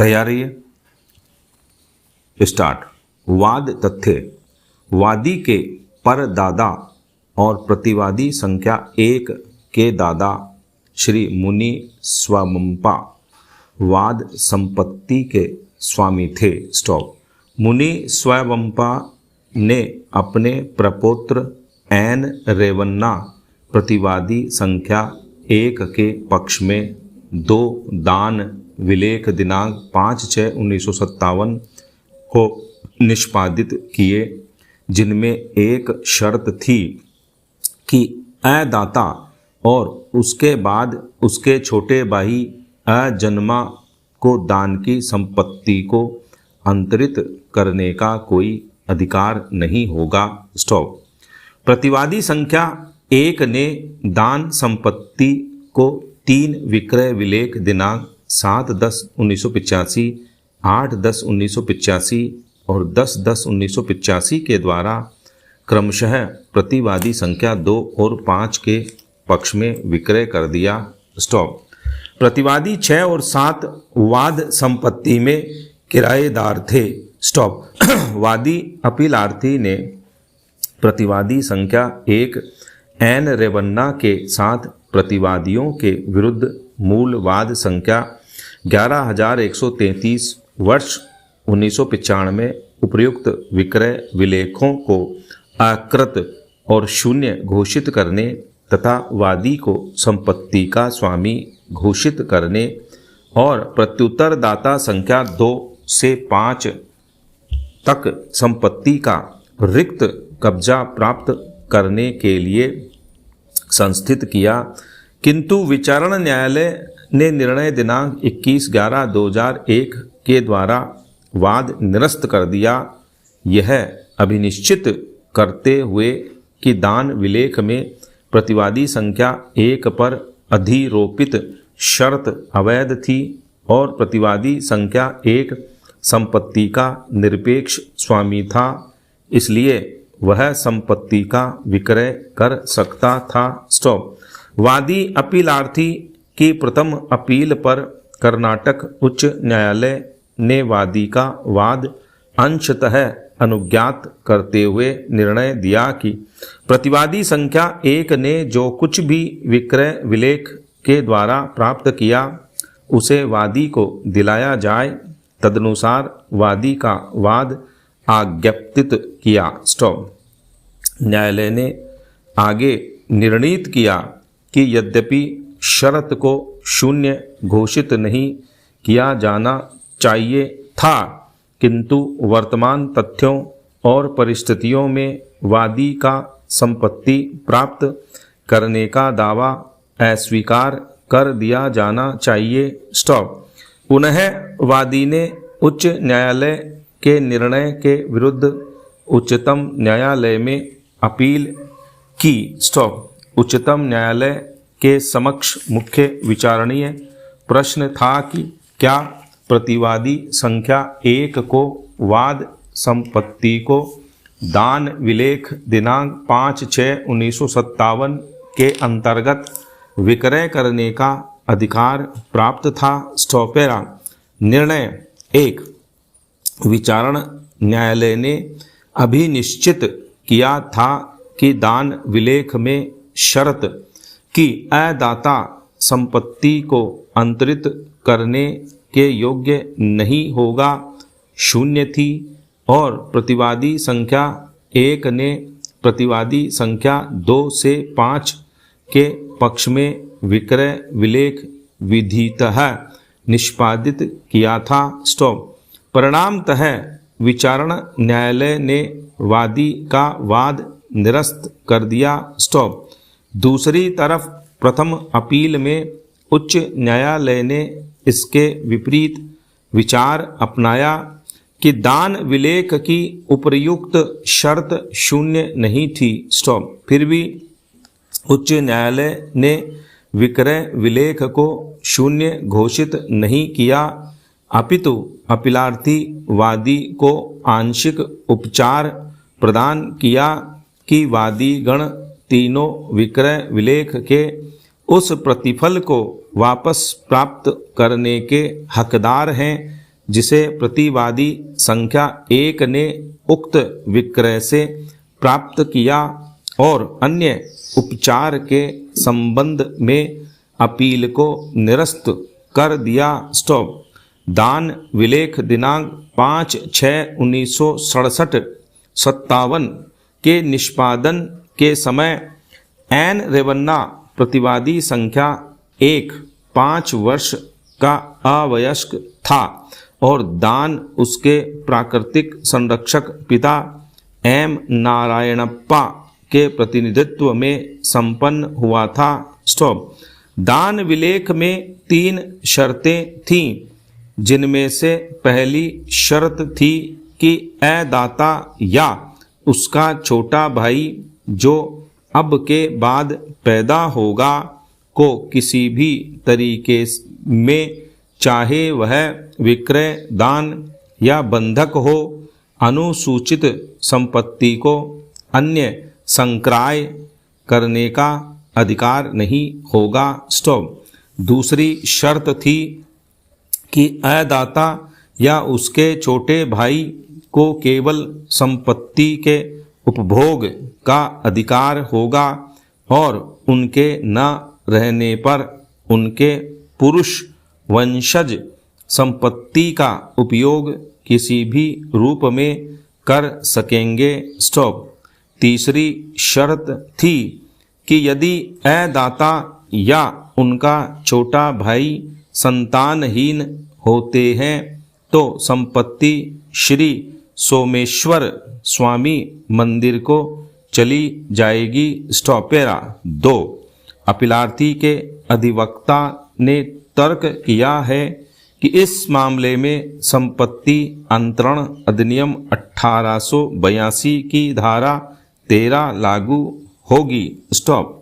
तैयारी है, स्टार्ट। वाद तथ्य। वादी के परदादा और प्रतिवादी संख्या 1 के दादा श्री मुनि स्वयंपा वाद संपत्ति के स्वामी थे। स्टॉप। मुनि स्वयंपा ने अपने प्रपौत्र एन रेवन्ना प्रतिवादी संख्या 1 के पक्ष में 2 दान विलेख दिनांक 5/6/1957 को निष्पादित किए, जिनमें एक शर्त थी कि अदाता और उसके बाद उसके छोटे भाई अजन्मा को दान की संपत्ति को अंतरित करने का कोई अधिकार नहीं होगा। स्टॉप। प्रतिवादी संख्या 1 ने दान संपत्ति को 3 विक्रय विलेख दिनांक 7/10/1985, 8/10/1985 और 10/10/1985 के द्वारा क्रमशः प्रतिवादी संख्या 2 और 5 के पक्ष में विक्रय कर दिया। स्टॉप। प्रतिवादी 6 और 7 वाद संपत्ति में किराएदार थे। स्टॉप। वादी अपीलार्थी ने प्रतिवादी संख्या 1 एन रेवन्ना के साथ प्रतिवादियों के विरुद्ध मूल वाद संख्या 11,133 वर्ष 1995 उपर्युक्त विक्रय विलेखों को अकृत और शून्य घोषित करने तथा वादी को संपत्ति का स्वामी घोषित करने और प्रत्युत्तरदाता संख्या 2 से 5 तक संपत्ति का रिक्त कब्जा प्राप्त करने के लिए संस्थित किया, किंतु विचारण न्यायालय ने निर्णय दिनांक 21/11/2001 के द्वारा वाद निरस्त कर दिया। यह अभिनिश्चित करते हुए कि दान विलेख में प्रतिवादी संख्या 1 पर अधिरोपित शर्त अवैध थी और प्रतिवादी संख्या 1 संपत्ति का निरपेक्ष स्वामी था, इसलिए वह संपत्ति का विक्रय कर सकता था। स्टॉप। वादी अपीलार्थी की प्रथम अपील पर कर्नाटक उच्च न्यायालय ने वादी का वाद अंशतः अनुज्ञात करते हुए निर्णय दिया कि प्रतिवादी संख्या 1 ने जो कुछ भी विक्रय विलेख के द्वारा प्राप्त किया उसे वादी को दिलाया जाए। तदनुसार वादी का वाद आज्ञप्तित किया। स्टॉप। न्यायालय ने आगे निर्णीत किया कि यद्यपि शर्त को शून्य घोषित नहीं किया जाना चाहिए था, किंतु वर्तमान तथ्यों और परिस्थितियों में वादी का संपत्ति प्राप्त करने का दावा अस्वीकार कर दिया जाना चाहिए। स्टॉप। पुनः वादी ने उच्च न्यायालय के निर्णय के विरुद्ध उच्चतम न्यायालय में अपील की। स्टॉप। उच्चतम न्यायालय के समक्ष मुख्य विचारणीय प्रश्न था कि क्या प्रतिवादी संख्या 1 को वाद संपत्ति को दान विलेख दिनांक 5/6/1957 के अंतर्गत विक्रय करने का अधिकार प्राप्त था। स्टॉपेरा। निर्णय 1। विचारण न्यायालय ने अभिनिश्चित किया था कि दान विलेख में शर्त कि अदाता संपत्ति को अंतरित करने के योग्य नहीं होगा शून्य थी और प्रतिवादी संख्या 1 ने प्रतिवादी संख्या 2 से 5 के पक्ष में विक्रय विलेख विधितः निष्पादित किया था। स्टॉप। परिणामतः विचारण न्यायालय ने वादी का वाद निरस्त कर दिया। स्टॉप। दूसरी तरफ प्रथम अपील में उच्च न्यायालय ने इसके विपरीत विचार अपनाया कि दान विलेख की उपर्युक्त शर्त शून्य नहीं थी। स्टॉप। फिर भी उच्च न्यायालय ने विक्रय विलेख को शून्य घोषित नहीं किया, अपितु अपीलार्थी वादी को आंशिक उपचार प्रदान किया कि वादी गण तीनों विक्रय विलेख के उस प्रतिफल को वापस प्राप्त करने के हकदार हैं जिसे प्रतिवादी संख्या 1 ने उक्त विक्रय से प्राप्त किया और अन्य उपचार के संबंध में अपील को निरस्त कर दिया। स्टॉप। दान विलेख दिनांक 5/6/1967 के निष्पादन के समय एन रेवन्ना प्रतिवादी संख्या 1 5 वर्ष का अवयस्क था और दान उसके प्राकृतिक संरक्षक पिता एम नारायणप्पा के प्रतिनिधित्व में संपन्न हुआ था। स्टॉप। दान विलेख में 3 शर्तें थीं, जिनमें से पहली शर्त थी कि अदाता या उसका छोटा भाई जो अब के बाद पैदा होगा को किसी भी तरीके में, चाहे वह विक्रय, दान या बंधक हो, अनुसूचित संपत्ति को अन्य संक्राय करने का अधिकार नहीं होगा। स्टॉप। दूसरी शर्त थी कि अदाता या उसके छोटे भाई को केवल संपत्ति के उपभोग का अधिकार होगा और उनके न रहने पर उनके पुरुष वंशज संपत्ति का उपयोग किसी भी रूप में कर सकेंगे। स्टॉप। तीसरी शर्त थी कि यदि अदाता या उनका छोटा भाई संतानहीन होते हैं तो संपत्ति श्री सोमेश्वर स्वामी मंदिर को चली जाएगी। स्टॉप। पैरा 2। अपीलार्थी के अधिवक्ता ने तर्क किया है कि इस मामले में संपत्ति अंतरण अधिनियम 1882 की धारा 13 लागू होगी। स्टॉप।